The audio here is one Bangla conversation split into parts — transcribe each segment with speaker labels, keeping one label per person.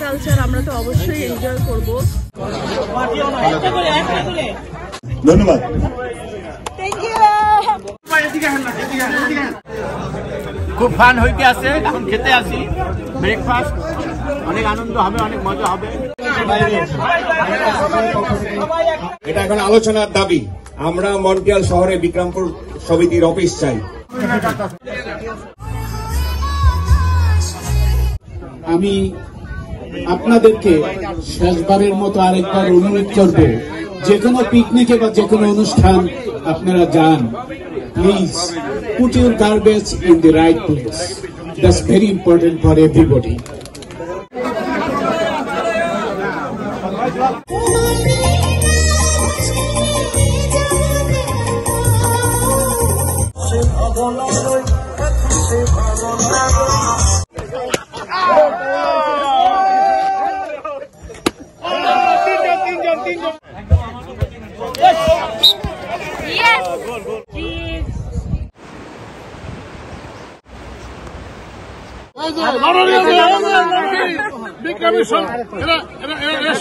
Speaker 1: কালচার আমরা তো অবশ্যই এনজয় করব।
Speaker 2: ধন্যবাদ।
Speaker 3: খুব ফান হইতে আছে, এখন খেতে আসি ব্রেকফাস্ট, অনেক আনন্দ হবে, অনেক মজা হবে।
Speaker 4: এটা এখন আলোচনার দাবি। আমরা মন্ট্রিয়াল শহরে বিক্রমপুর সমিতির অফিস চাই।
Speaker 5: আমি আপনাদেরকে শেষবারের মতো আরেকবার অনুরোধ করব, যে কোনো পিকনিকে বা যে কোনো অনুষ্ঠান আপনারা যান, please put your garbage in the right place. That's very important for everybody.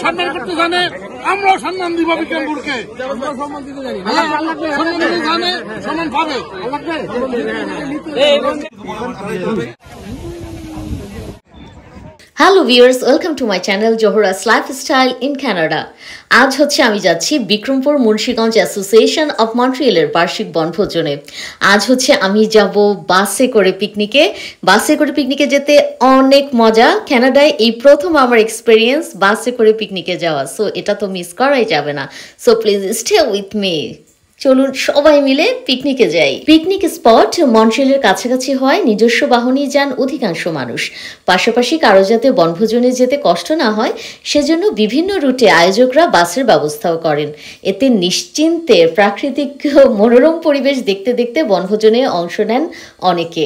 Speaker 6: সম্মান করতে জানে, আমরাও সম্মান দিব বিক্রমপুরকে। জানে সম্মান পাবে।
Speaker 7: Hello viewers, welcome to my channel Zohra's lifestyle in Canada. আজ হচ্ছে আমি যাচ্ছি বিক্রমপুর মুন্সিগঞ্জ অ্যাসোসিয়েশন অফ মন্ট্রিয়েলের বার্ষিক বনভোজনে। আজ হচ্ছে আমি যাব বাসে করে পিকনিকে। বাসে করে পিকনিকে যেতে অনেক মজা। কানাডায় এই প্রথম আমার এক্সপিরিয়েন্স বাসে করে পিকনিকে যাওয়া, সো এটা তো মিস করাই যাবে না। So please stay with me. চলুন সবাই মিলে পিকনিকে যাই। পিকনিক স্পট মন্ট্রিয়েলের কাছাকাছি হয়, নিজস্ব বাহনেই যান অধিকাংশ মানুষ। পাশাপাশি কারো যাতে বনভোজনে যেতে কষ্ট না হয় সেজন্য বিভিন্ন রুটে আয়োজকরা বাসের ব্যবস্থাও করেন। এতে নিশ্চিন্তে প্রাকৃতিক মনোরম পরিবেশ দেখতে দেখতে বনভোজনে অংশ নেন অনেকে।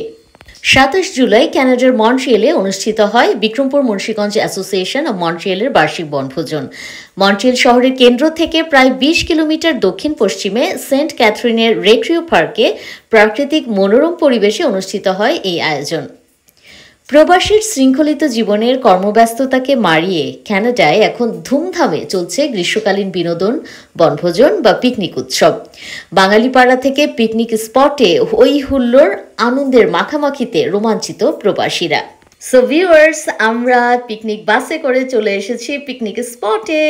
Speaker 7: 27 জুলাই কানাডার মন্ট্রিয়েলে অনুষ্ঠিত হয় বিক্রমপুর মুন্সিগঞ্জ অ্যাসোসিয়েশন অব মন্ট্রিয়েলের বার্ষিক বনভোজন। মন্ট্রিয়েল শহরের কেন্দ্র থেকে প্রায় 20 কিলোমিটার দক্ষিণ পশ্চিমে সেন্ট ক্যাথরিনের রেক্রিও পার্কে প্রাকৃতিক মনোরম পরিবেশে অনুষ্ঠিত হয় এই আয়োজন। প্রবাসীর শৃঙ্খলিত জীবনের কর্মব্যস্ততাকে মারিয়ে কানাডায় এখন ধুমধামে চলছে গ্রীষ্মকালীন বিনোদন, বনভোজন বা পিকনিক উৎসব। বাঙালি পাড়া থেকে পিকনিক স্পটে হই হুল্লোড়, আনন্দের মাখামাখিতে রোমাঞ্চিত প্রবাসীরা। সো ভিউয়ার্স, আমরা পিকনিক বাসে করে চলে এসেছি পিকনিক স্পটে।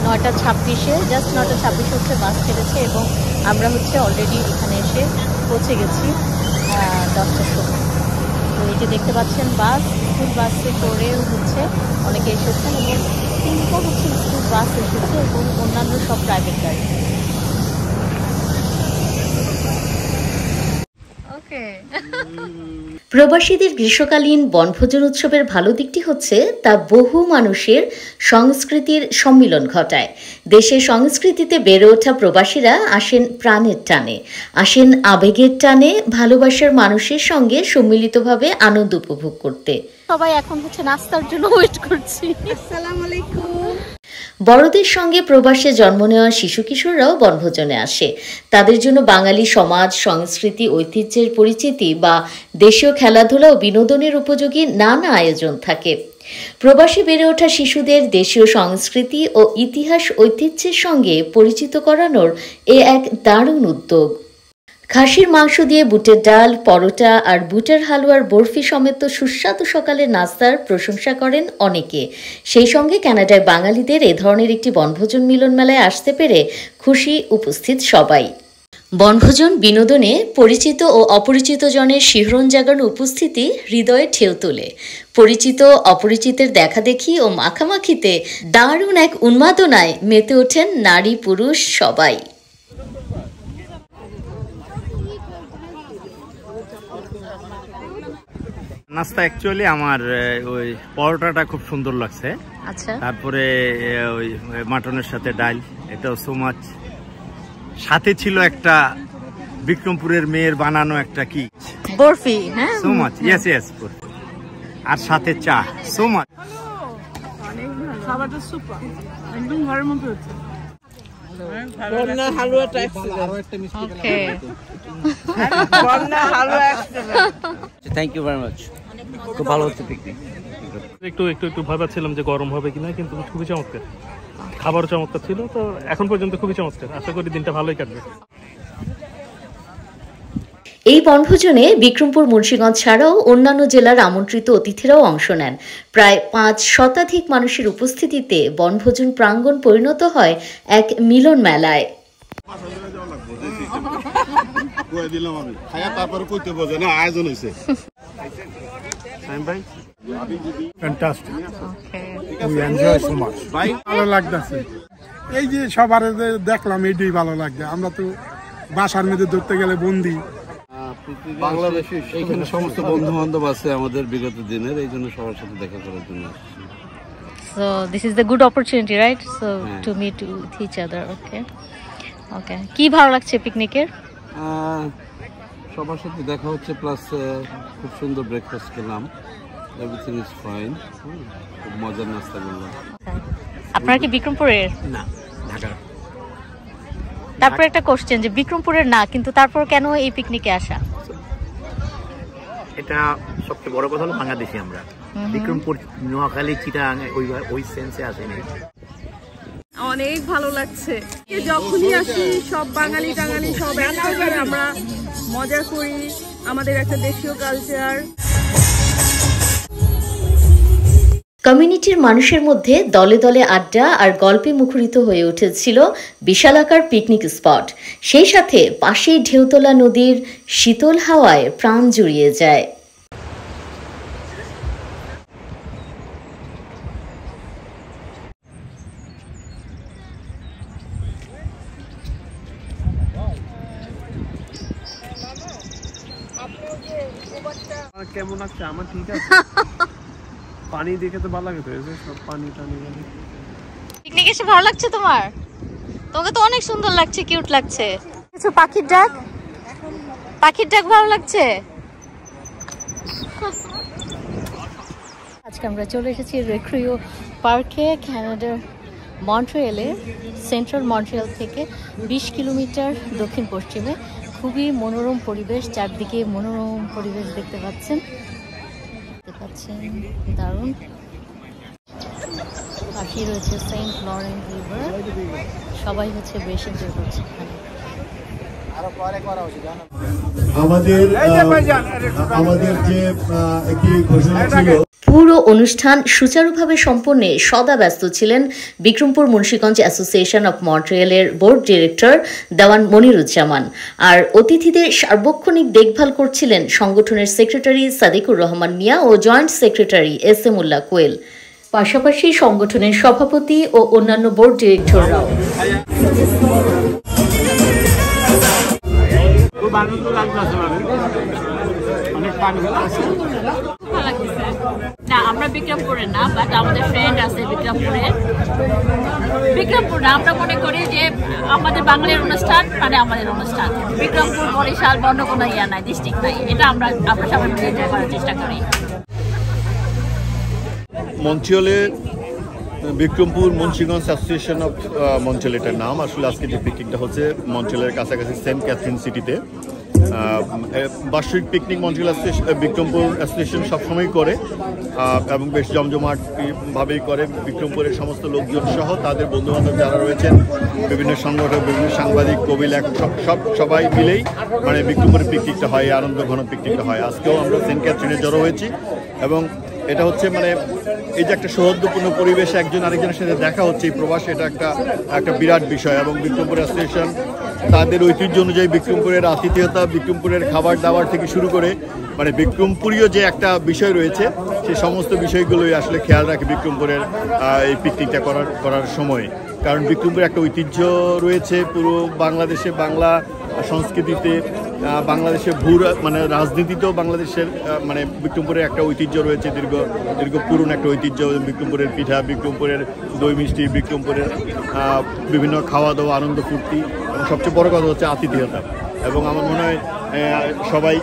Speaker 7: 9:26 জাস্ট 9:26 হচ্ছে বাস ছেড়েছে এবং আমরা হচ্ছে অলরেডি এখানে এসে পৌঁছে গেছি 10টার সময়। তো এই যে দেখতে পাচ্ছেন বাস, স্কুল বাসে করে হচ্ছে অনেকে এসেছেন এবং 3টা হচ্ছে স্কুল বাস এসেছে এবং অন্যান্য সব প্রাইভেট গাড়ি। প্রবাসীদের গ্রীষ্মকালীন বনভোজন উৎসবের ভালো দিকটি হচ্ছে তা বহু মানুষের সংস্কৃতির সম্মিলন ঘটায়। দেশের সংস্কৃতিতে বেড়ে ওঠা প্রবাসীরা আসেন প্রাণের টানে, আসেন আবেগের টানে, ভালোবাসার মানুষের সঙ্গে সম্মিলিতভাবে আনন্দ উপভোগ করতে। সবাই এখন হচ্ছে নাস্তার জন্য ওয়েট করছি।
Speaker 1: আসসালামু আলাইকুম।
Speaker 7: বড়দের সঙ্গে প্রবাসে জন্ম নেওয়া শিশু কিশোররাও বনভোজনে আসে। তাদের জন্য বাঙালি সমাজ, সংস্কৃতি, ঐতিহ্যের পরিচিতি বা দেশীয় খেলাধুলা ও বিনোদনের উপযোগী নানা আয়োজন থাকে। প্রবাসী বেড়ে ওঠা শিশুদের দেশীয় সংস্কৃতি ও ইতিহাস ঐতিহ্যের সঙ্গে পরিচিত করানোর এক দারুণ উদ্যোগ। খাসির মাংস দিয়ে বুটের ডাল, পরোটা আর বুটের হালুয়ার বরফি সমেত সুস্বাদু সকালের নাস্তার প্রশংসা করেন অনেকে। সেই সঙ্গে কানাডায় বাঙালিদের এ ধরনের একটি বনভোজন মিলন মেলায় আসতে পেরে খুশি উপস্থিত সবাই। বনভোজন বিনোদনে পরিচিত ও অপরিচিত জনের শিহরণ জাগানো উপস্থিতি হৃদয়ে ঢেউ তোলে। পরিচিত অপরিচিতের দেখাদেখি ও মাখামাখিতে দারুণ এক উন্মাদনায় মেতে ওঠেন নারী পুরুষ সবাই।
Speaker 3: নাস্তা অ্যাকচুয়ালি আমার ওই পরোটাটা খুব সুন্দর লাগছে।
Speaker 7: আচ্ছা,
Speaker 3: তারপরে ওই মাটনের সাথে ডাল, এটাও সো মাচ। সাথে ছিল একটা বিক্রমপুরের মেয়ের বানানো একটা কি
Speaker 7: বরফি, হ্যাঁ
Speaker 3: সো মাচ, ইয়েস ইয়েস, আর সাথে চা, সো মাচ।
Speaker 1: খাবারটা সুপার, একদম ঘরের মতো হচ্ছে।
Speaker 8: বন্যা হালুয়াটা
Speaker 7: ওকে,
Speaker 8: বন্যা হালুয়া।
Speaker 3: Thank you very much. খুব ভালো হচ্ছে পিকনিক।
Speaker 9: একটু ভয় পাচ্ছিলাম যে গরম হবে কিনা, কিন্তু খুবই চমৎকার, খাবারও চমৎকার ছিল। তো এখন পর্যন্ত খুবই চমৎকার, আশা করি দিনটা ভালোই কাটবে।
Speaker 7: এই বনভোজনে বিক্রমপুর মুন্সিগঞ্জ ছাড়াও অন্যান্য জেলার আমন্ত্রিত অতিথিরাও অংশ নেন। প্রায় 5 শতাধিক মানুষের উপস্থিতিতে বনভোজন প্রাঙ্গণ পরিণত হয় এক মিলন মেলায়।
Speaker 6: ভালো লাগতেছে, এই যে সবার দেখলাম এটাই ভালো লাগছে। আমরা তো বাসার মধ্যে ধরতে গেলে বন্দি।
Speaker 10: বাংলাদেশে এখানে সমস্ত বন্ধু বান্ধব আছে আমাদের বিগত দিনের, এই জন্য সবার সাথে দেখা করার জন্য।
Speaker 7: So this is the good opportunity, right? So to meet with each other. Okay. Okay. কি ভালো লাগছে পিকনিকের?
Speaker 10: সবার সাথে দেখা হচ্ছে, প্লাস খুব সুন্দর ব্রেকফাস্ট খেলাম। Everything is fine. খুব মজার নাস্তা করলাম।
Speaker 7: আপনারা কি বিক্রমপুরের?
Speaker 3: না, ঢাকা।
Speaker 7: তারপর একটা কোশ্চেন, যে বিক্রমপুরের না কিন্তু তারপর কেন এই পিকনিকে আসা?
Speaker 3: এটা সবচেয়ে বড় কথা হলো বাংলাদেশি আমরা, বিক্রমপুর, নোয়াখালী, চিটাগাং ওই সেন্সে আসেনি।
Speaker 1: অনেক ভালো লাগছে, যখনই আসি সব বাঙালি টাঙালি সব একসাথে আমরা মজা করি, আমাদের একটা দেশীয় কালচার।
Speaker 7: কমিউনিটির মানুষের মধ্যে দলে দলে আড্ডা আর গল্পে মুখরিত হয়ে উঠেছিল বিশালাকার পিকনিক স্পট। সেই সাথে পাশেই ঢেউতলা নদীর শীতল হাওয়ায় প্রাণ জুড়িয়ে যায়।
Speaker 6: কেমন আছে আমার? ঠিক আছে, পানি দেখে তো ভালো লাগে, সব পানি টানি।
Speaker 7: পিকনিক এসে ভালো লাগছে তোমার? তোমাকে তো অনেক সুন্দর লাগছে, কিউট লাগছে। কিছু পাখির ডাক ভালো লাগছে। আজকে আমরা চলে এসেছি রেক্রিও পার্কে, কানাডার মন্ট্রিয়ালে, সেন্ট্রাল মন্ট্রিয়াল থেকে 20 কিলোমিটার দক্ষিণ পশ্চিমে। খুবই মনোরম পরিবেশ, চারদিকে মনোরম পরিবেশ দেখতে পাচ্ছেন, দারুণ। পাশে রয়েছে সেন্ট লরেন্স রিভার, সবাই হচ্ছে বেশ এনজয় করছে এখানে।
Speaker 2: আমাদের যে একটি ঘোষণা ছিল,
Speaker 7: পুরো অনুষ্ঠান সুচারুভাবে সম্পন্নে সদা ব্যস্ত ছিলেন বিক্রমপুর মুন্সিগঞ্জ অ্যাসোসিয়েশন অব মন্ট্রিয়ালের বোর্ড ডিরেক্টর দেওয়ান মনিরুজ্জামান। আর অতিথিদের সার্বক্ষণিক দেখভাল করছিলেন সংগঠনের সেক্রেটারি সাদিকুর রহমান মিয়া ও joint secretary S M. Ullah Koel, পাশাপাশি সংগঠনের সভাপতি ও অন্যান্য বোর্ড ডিরেক্টররাও।
Speaker 11: না, আমরা বিক্রমপুরে না, বাট আমাদের ফ্রেন্ড আছে বিক্রমপুর না। আমরা মনে করি যে আমাদের বাঙালির অনুষ্ঠান মানে আমাদের অনুষ্ঠান। বিক্রমপুর, বরিশাল, অন্য কোনো ইয়া নাই, ডিস্ট্রিক্ট নাই। এটা আমরা সবাই মিলে এনজয় করার চেষ্টা করি।
Speaker 12: মন্ট্রিয়ালের Bikrampur Munshiganj association of Montreal এটার নাম। আসলে আজকে যে পিকনিকটা হচ্ছে মন্ট্রিয়ালের কাছাকাছি সেন্ট ক্যাথরিন সিটিতে। বার্ষিক পিকনিক মন্ট্রিয়াল বিক্রমপুর অ্যাসোসিয়েশন সবসময় করে এবং বেশ জমজমাটভাবেই করে। বিক্রমপুরের সমস্ত লোকজন সহ তাদের বন্ধুবান্ধব যারা রয়েছেন, বিভিন্ন সংগঠক, বিভিন্ন সাংবাদিক, কবি, লেখক, সবাই মিলেই মানে বিক্রমপুরের পিকনিকটা হয়, আনন্দ ঘন পিকনিকটা হয়। আজকেও আমরা সেন্ট ক্যাথরিনে জড়ো হয়েছি এবং এটা হচ্ছে মানে এই যে একটা সৌহার্দ্যপূর্ণ পরিবেশে একজন আরেকজনের সাথে দেখা হচ্ছে, এই প্রবাস, এটা একটা বিরাট বিষয়। এবং বিক্রমপুর অ্যাসোসিয়েশন তাদের ঐতিহ্য অনুযায়ী বিক্রমপুরের আতিথেয়তা, বিক্রমপুরের খাবার দাবার থেকে শুরু করে মানে বিক্রমপুরীয় যে একটা বিষয় রয়েছে সেই সমস্ত বিষয়গুলোই আসলে খেয়াল রাখে বিক্রমপুরের এই পিকনিকটা করার সময়। কারণ বিক্রমপুরের একটা ঐতিহ্য রয়েছে পুরো বাংলাদেশে, বাংলা সংস্কৃতিতে, বাংলাদেশের মানে রাজনীতিতেও বাংলাদেশের মানে বিক্রমপুরের একটা ঐতিহ্য রয়েছে, দীর্ঘ পুরনো একটা ঐতিহ্য। বিক্রমপুরের পিঠা, বিক্রমপুরের দই মিষ্টি, বিক্রমপুরের বিভিন্ন খাওয়া দাওয়া, আনন্দ ফুর্তি, এবং সবচেয়ে বড় কথা হচ্ছে আতিথেয়তা। এবং আমার মনে হয় সবাই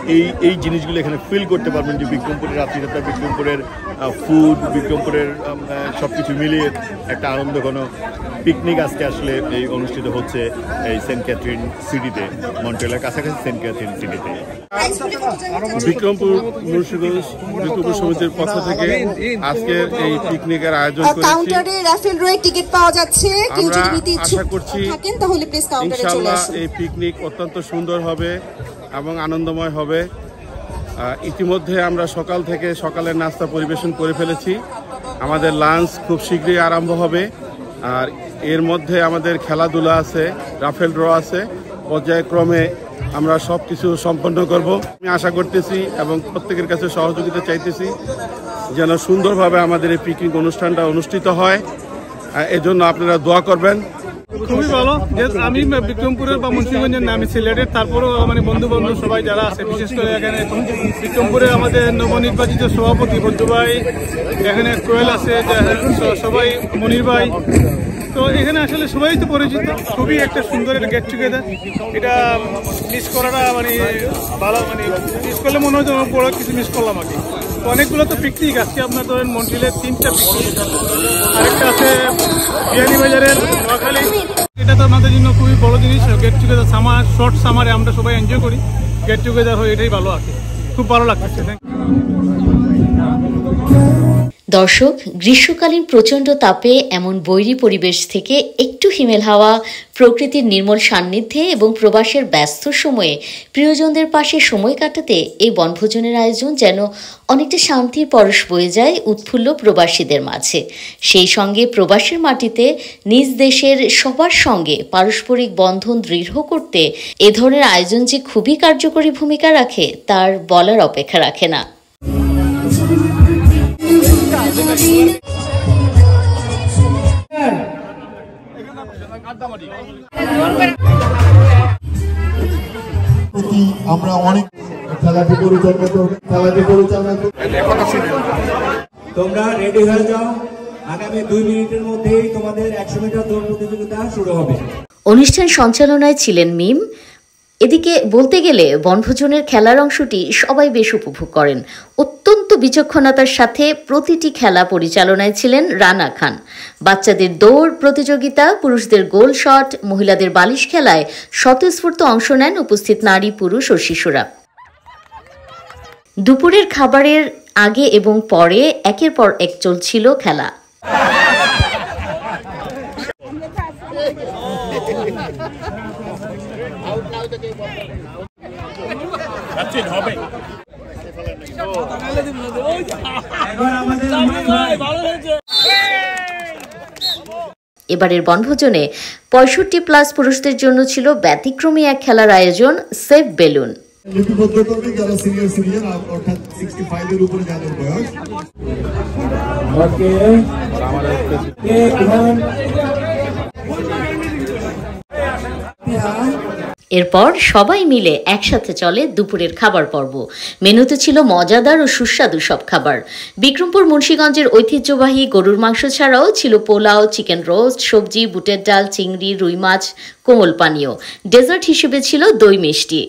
Speaker 12: এই জিনিসগুলো এখানে ফিল করতে পারবেন যে বিক্রমপুরের রাত্রিযাত্রা, বিক্রমপুরের ফুড, বিক্রমপুরের সব কিছু মিলিয়ে একটা আনন্দঘন পিকনিক আজকে আসলে এই অনুষ্ঠিত হচ্ছে এই সেন্ট ক্যাথরিন সিটিতে, মন্ট্রিয়ালের কাছাকাছি সেন্ট ক্যাথরিন সিটিতে।
Speaker 13: বিক্রমপুর মুন্সিগঞ্জ বিক্রমপুর সমিতির পক্ষ থেকে আজকে এই পিকনিকের আয়োজন করেছি।
Speaker 14: কাউন্টারে রাফেল রয়ে টিকিট পাওয়া যাচ্ছে, কেউ যদি নিতে
Speaker 13: আশা করছি
Speaker 14: থাকেন তাহলে প্লিজ কাউন্টারে চলে
Speaker 13: ইনশাআল্লাহ
Speaker 14: আসুন।
Speaker 13: এই পিকনিক অত্যন্ত সুন্দর হবে এবং আনন্দময় হবে। ইতিমধ্যে আমরা সকাল থেকে সকালের নাস্তা পরিবেশন করে ফেলেছি, আমাদের লাঞ্চ খুব শীঘ্রই আরম্ভ হবে। আর এর মধ্যে আমাদের খেলাধুলা আছে, রাফেল ড্র আছে, পর্যায়ক্রমে আমরা সব কিছু সম্পন্ন করব। আমি আশা করতেছি এবং প্রত্যেকের কাছে সহযোগিতা চাইতেছি যেন সুন্দরভাবে আমাদের এই পিকনিক অনুষ্ঠানটা অনুষ্ঠিত হয়, এজন্য আপনারা দোয়া করবেন।
Speaker 9: খুবই ভালো, যে আমি বিক্রমপুরের বা মুন্সিগঞ্জের না, আমি সিলেটের, তারপরেও মানে বন্ধু বান্ধব সবাই যারা আছে, বিশেষ করে এখানে বিক্রমপুরে আমাদের নবনির্বাচিত সভাপতি বন্ধু ভাই, এখানে কোয়েল আছে, সবাই মনির ভাই, তো এখানে আসলে সবাই তো পরিচিত। খুবই একটা সুন্দর একটা গেট টুগেদার, এটা মিস করাটা মানে ভালো, মানে মিস করলে মনে হয় বড় কিছু মিস করলাম আর কি। অনেকগুলো তো পিকনিক আজকে আপনার ধরেন মন্ট্রিয়ালের 3টা পিকনিক, আরেকটা আছে বিয়ানীবাজারের নোয়াখালী। এটা তো আমাদের জন্য খুবই বড় জিনিস, গেট টুগেদার। সামার শর্ট সামারে আমরা সবাই এনজয় করি, গেট টুগেদার হয়, এটাই ভালো আছে, খুব ভালো লাগছে।
Speaker 7: দর্শক, গ্রীষ্মকালীন প্রচণ্ড তাপে এমন বৈরী পরিবেশ থেকে একটু হিমেল হাওয়া, প্রকৃতির নির্মল সান্নিধ্যে এবং প্রবাসের ব্যস্ত সময়ে প্রিয়জনদের পাশে সময় কাটাতে এই বনভোজনের আয়োজন যেন অনেকটা শান্তির পরশ বয়ে যায় উৎফুল্ল প্রবাসীদের মাঝে। সেই সঙ্গে প্রবাসের মাটিতে নিজ দেশের সবার সঙ্গে পারস্পরিক বন্ধন দৃঢ় করতে এ ধরনের আয়োজন যে খুবই কার্যকরী ভূমিকা রাখে তার বলার অপেক্ষা রাখে না।
Speaker 2: আমরা অনেক খেলাটি পরিচালনা করব,
Speaker 4: তোমরা রেডি হয়ে যাও, আগামী 2 মিনিটের মধ্যেই তোমাদের 100 মিটার দৌড় প্রতিযোগিতা শুরু হবে।
Speaker 7: অনুষ্ঠান সঞ্চালনায় ছিলেন মিম। এদিকে বলতে গেলে বনভোজনের খেলার অংশটি সবাই বেশ উপভোগ করেন। অত্যন্ত বিচক্ষণতার সাথে প্রতিটি খেলা পরিচালনায় ছিলেন রানা খান। বাচ্চাদের দৌড় প্রতিযোগিতা, পুরুষদের গোল শট, মহিলাদের বালিশ খেলায় স্বতঃস্ফূর্ত অংশ নেন উপস্থিত নারী, পুরুষ ও শিশুরা। দুপুরের খাবারের আগে এবং পরে একের পর এক চলছিল খেলা। এবারের বনভোজনে 65+ পুরুষদের জন্য ছিল ব্যতিক্রমী এক খেলার আয়োজন, সেভ বেলুন।
Speaker 2: লিপিবদ্ধ করবে যারা সিনিয়র অর্থাৎ 65 এর উপরে যাদের বয়স।
Speaker 7: এরপর সবাই মিলে একসাথে চলে দুপুরের খাবার পর্ব। মেনুতে ছিল মজাদার ও সুস্বাদু সব খাবার। বিক্রমপুর মুন্সিগঞ্জের ঐতিহ্যবাহী গরুর মাংস ছাড়াও ছিল পোলাও, চিকেন রোস্ট, সবজি, বুটের ডাল, চিংড়ি, রুই মাছ, কোমল পানীয়। ডেজার্ট হিসেবে ছিল দই মিষ্টি।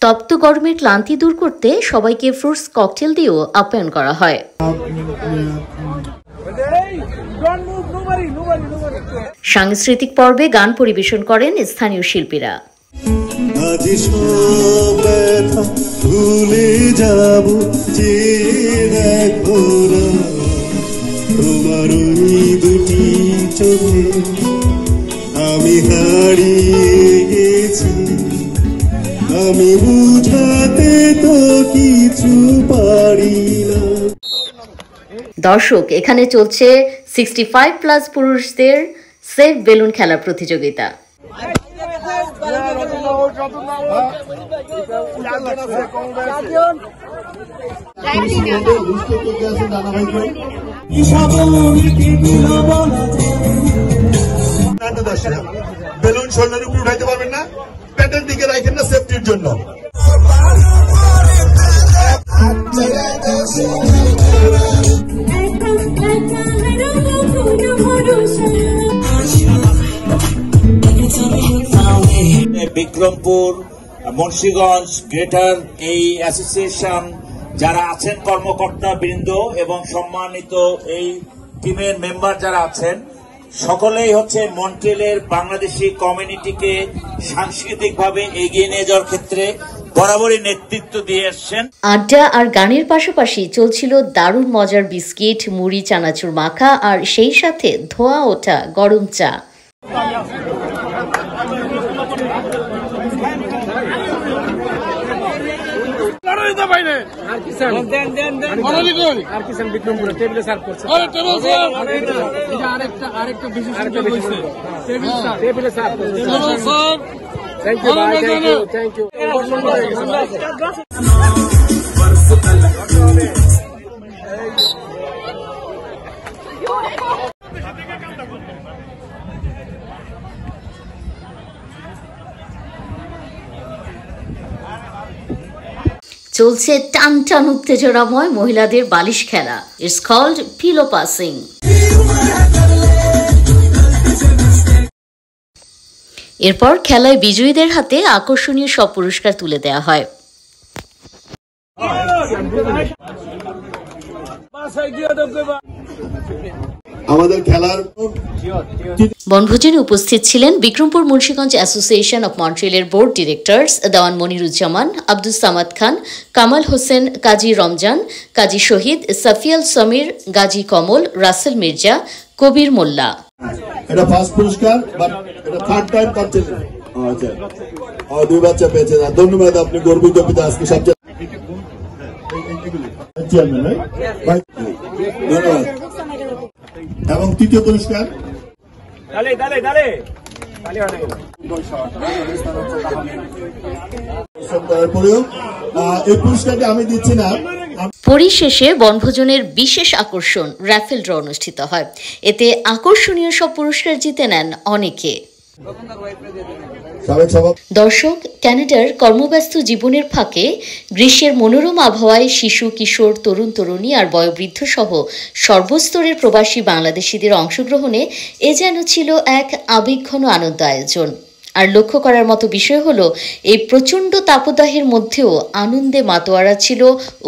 Speaker 7: তপ্ত গরমের ক্লান্তি দূর করতে সবাইকে ফ্রুটস ককটেল দিয়েও আপ্যায়ন করা হয়। সাংস্কৃতিক পর্বে গান পরিবেশন করেন স্থানীয় শিল্পীরা।
Speaker 15: ভুলে যাব যে দেখো না তোমার ওই দুটি চোখে আমি হারিয়ে গেছি, আমি বুঝাতে তো কিছু পারি না।
Speaker 7: দর্শক, এখানে চলছে 65+ পুরুষদের সেভ বেলুন খেলা প্রতিযোগিতা।
Speaker 2: বেলুন শোল্ডারের উপর উঠাইতে পারবেন না, পেটের দিকে রাখেন না সেফটির জন্য।
Speaker 16: বিক্রমপুর, মুন্সিগঞ্জ গ্রেটার এই অ্যাসোসিয়েশন যারা আছেন কর্মকর্তা বৃন্দ এবং সম্মানিত এই টিমের মেম্বার যারা আছেন, সকলেই হচ্ছে মন্ট্রিয়েলের বাংলাদেশি কমিউনিটিকে সাংস্কৃতিকভাবে এগিয়ে নিয়ে যাওয়ার ক্ষেত্রে বরাবরই নেতৃত্ব দিয়ে আসছেন।
Speaker 7: আড্ডা আর গানের পাশাপাশি চলছিল দারুণ মজার বিস্কিট, মুড়ি, চানাচুর মাখা আর সেই সাথে ধোয়া ওঠা গরম চা। চলছে টান টান উত্তেজনাময় মহিলাদের বালিশ খেলা। It's called pillow passing. এরপর খেলায় বিজয়ীদের হাতে আকর্ষণীয় সব পুরস্কার তুলে দেওয়া হয়।
Speaker 2: আমাদের খেলার
Speaker 7: বনভোজনে উপস্থিত ছিলেন বিক্রমপুর মুন্সিগঞ্জ অ্যাসোসিয়েশন অব মন্ট্রিয়েলের board directors Dewan Moniruzzaman, Abdul Samad Khan, Kamal Hossain, Kazi Ramzan, Kazi Shahid, Safiyal Samir, Gazi Kamal, Russell Mirza, Kabir Mollah.
Speaker 2: এটা ফার্স্ট পুরস্কার, বাট এটা থার্ড টাইম পাচ্ছেন। আচ্ছা, আর দুই বাচ্চা পেয়েছে। ধন্যবাদ, আপনি গর্বিত পিতা। আজকে সবচেয়ে ধন্যবাদ। এবং তৃতীয় পুরস্কার এই পুরস্কারটি আমি দিচ্ছি না।
Speaker 7: পরিশেষে বনভোজনের বিশেষ আকর্ষণ র্যাফেল ড্র অনুষ্ঠিত হয়। এতে আকর্ষণীয় সব পুরস্কার জিতে নেন অনেকে। দর্শক, ক্যানাডার কর্মব্যস্ত জীবনের ফাঁকে গ্রীষ্মের মনোরম আবহাওয়ায় শিশু, কিশোর, তরুণ তরুণী আর বয়োবৃদ্ধ সহ সর্বস্তরের প্রবাসী বাংলাদেশিদের অংশগ্রহণে এ যেন ছিল এক আবেগঘন আনন্দ আয়োজন। আর লক্ষ্য করার মতো বিষয় হলো, এই প্রচণ্ড তাপদাহের মধ্যেও আনন্দে মাতোয়ারা ছিল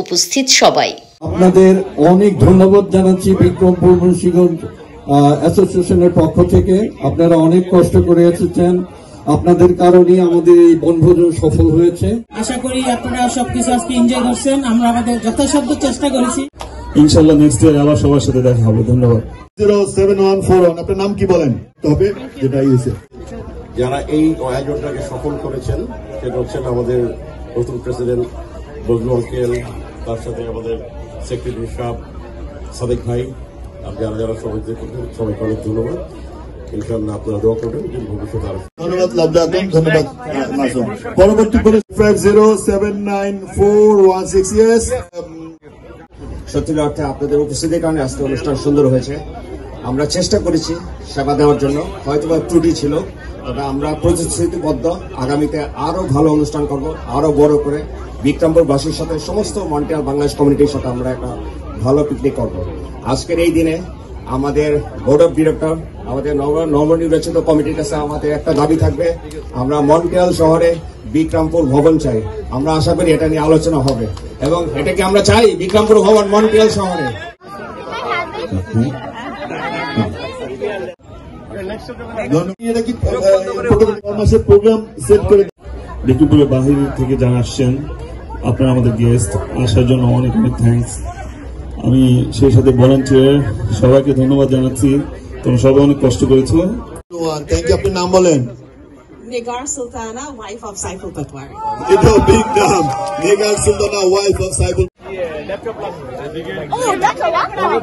Speaker 7: উপস্থিত সবাই।
Speaker 17: আপনাদের অনেক ধন্যবাদ জানাচ্ছি বিক্রমপুর মুন্সিগঞ্জ অ্যাসোসিয়েশনের পক্ষ থেকে। আপনারা অনেক কষ্ট করে এসেছেন, আপনাদের কারণে আমাদের এই বনভোজন সফল হয়েছে।
Speaker 18: আশা করি আপনারা সবকিছু আজকে এনজয় করছেন। আমরা আমাদের যথাসাধ্য চেষ্টা করেছি।
Speaker 17: ইনশাআল্লাহ নেক্সট ইয়ার আবার সবার সাথে দেখা হবে। ধন্যবাদ।
Speaker 2: 0714, আপনার নাম কি বলেন? তবে যেটাই হয়েছে,
Speaker 19: যারা এই আয়োজনটাকে সফল করেছেন সেটা হচ্ছেন আমাদের নতুন প্রেসিডেন্ট বজলু আঙ্কেল, তার সাথে আমাদের সেক্রেটারি সাহেব সাদেক ভাই, আর যারা যারা সবাইকে সবাইকে অনেক ধন্যবাদ। ইনশাআল্লাহ আপনারা দোয়া করবেন যে ভবিষ্যতে আরো।
Speaker 2: ধন্যবাদ লাভদায়ক, ধন্যবাদ মাসুম। পরবর্তী করে 50794166। ইয়েস,
Speaker 20: সত্যি অর্থে আপনাদের উপস্থিতির কারণে আজকে অনুষ্ঠান সুন্দর হয়েছে। আমরা চেষ্টা করেছি সেবা দেওয়ার জন্য, হয়তোবা ত্রুটি ছিল, তবে আমরা প্রতিশ্রুতিবদ্ধ আগামীতে আরো ভালো অনুষ্ঠান করব, আরো বড় করে বিক্রমপুরবাসীর সাথে সমস্ত মন্ট্রিয়াল বাংলাদেশ কমিউনিটির সাথে আমরা একটা ভালো পিকনিক করব। আজকের এই দিনে আমাদের বোর্ড অফ ডিরেক্টর, আমাদের নবনির্বাচিত কমিটির কাছে আমাদের একটা দাবি থাকবে, আমরা মন্ট্রিয়াল শহরে বিক্রমপুর ভবন চাই। আমরা আশা করি এটা নিয়ে আলোচনা হবে এবং এটাকে আমরা চাই বিক্রমপুর ভবন মন্ট্রিয়াল শহরে।
Speaker 21: বিক্রমপুরের বাহির থেকে যারা আসছেন, আপনারা আমাদের গেস্ট, আসার জন্য অনেক অনেক থ্যাঙ্কস। আমি সেই সাথে ভলান্টিয়ার সবাইকে ধন্যবাদ জানাচ্ছি, তোমরা সবাই অনেক কষ্ট করেছো।
Speaker 2: আপনার নাম বলেন?
Speaker 22: Negar Sultana, wife of Saiful Patwar.
Speaker 2: It's a big name. Negar Sultana, wife of Saiful.
Speaker 22: Oh, that's a laptop.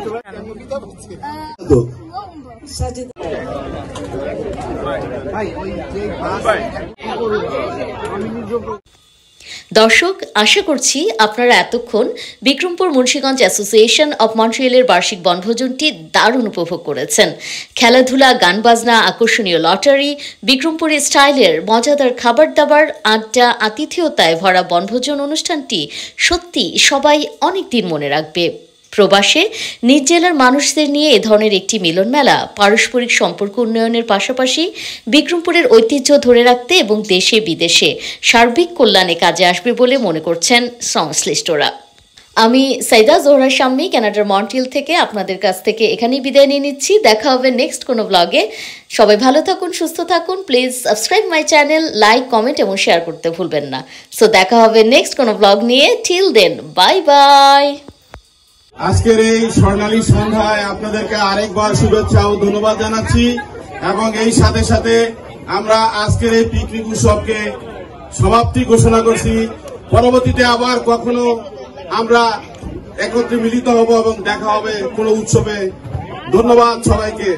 Speaker 7: দর্শক, আশা করছি আপনারা এতক্ষণ বিক্রমপুর মুন্সিগঞ্জ অ্যাসোসিয়েশন অব মন্ট্রিয়েলের বার্ষিক বনভোজনটি দারুণ উপভোগ করেছেন। খেলাধুলা, গান বাজনা, আকর্ষণীয় লটারি, বিক্রমপুরী স্টাইলের মজাদার খাবার দাবার, আড্ডা, আতিথেয়তায় ভরা বনভোজন অনুষ্ঠানটি সত্যি সবাই অনেক দিন মনে রাখবে। প্রবাসে নিজ জেলার মানুষদের নিয়ে এ ধরনের একটি মিলন মেলা পারস্পরিক সম্পর্ক উন্নয়নের পাশাপাশি বিক্রমপুরের ঐতিহ্য ধরে রাখতে এবং দেশে বিদেশে সার্বিক কল্যাণে কাজে আসবে বলে মনে করছেন সংশ্লিষ্টরা। আমি সাইদা জোহরা শাম্মী, কানাডার মন্ট্রিয়েল থেকে আপনাদের কাছ থেকে এখানেই বিদায় নিয়ে নিচ্ছি। দেখা হবে নেক্সট কোনো ব্লগে। সবাই ভালো থাকুন, সুস্থ থাকুন। Please subscribe my channel, like, comment এবং শেয়ার করতে ভুলবেন না। সো দেখা হবে নেক্সট কোনো ব্লগ নিয়ে। Till then, bye bye.
Speaker 13: আজকের এই স্বর্ণালী সন্ধ্যায় আপনাদেরকে আরেকবার শুভেচ্ছা ও ধন্যবাদ জানাচ্ছি এবং এই সাথে সাথে আমরা আজকের এই পিকনিক উৎসবকে সমাপ্তি ঘোষণা করছি। পরবর্তীতে আবার কখনো আমরা একত্রে মিলিত হব এবং দেখা হবে কোনো উৎসবে। ধন্যবাদ সবাইকে।